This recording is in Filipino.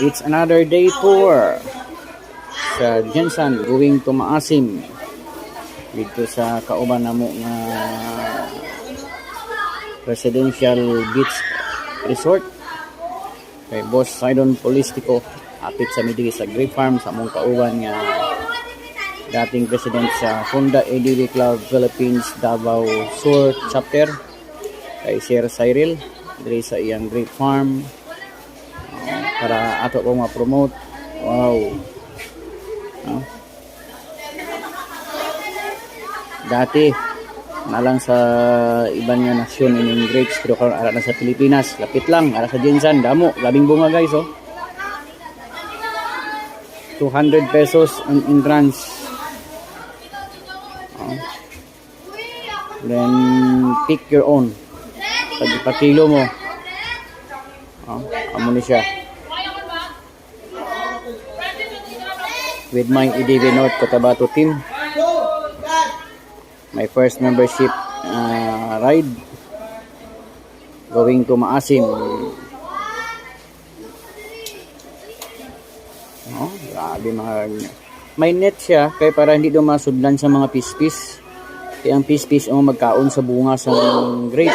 It's another day tour sa Jensan going to Maasim dito sa kauban namo nga Residential Beach Resort kay Boss Sidon Polistico apit sa midigi sa Grape Farm sa among kauban nga dating president sa Honda ADV Club Philippines Davao Sur Chapter kay Sir Cyril diri sa iyang Grape Farm para ato ko ma-promote. Wow. Dati na lang sa ibang nga nasyon ining grapes pero karon ara na sa Pilipinas. Lapit lang ara sa Jensan damo, labing bunga guys oh. 200 pesos ang entrance. Then pick your own. Pag kilo mo. Amo ni siya. With my EDV North Cotabato team. My first membership ride going to Maasim. Grabe mga may net siya kaya para hindi daw masudlan sa mga pispis. Kaya ang pispis ang magkaon sa bunga sa grape.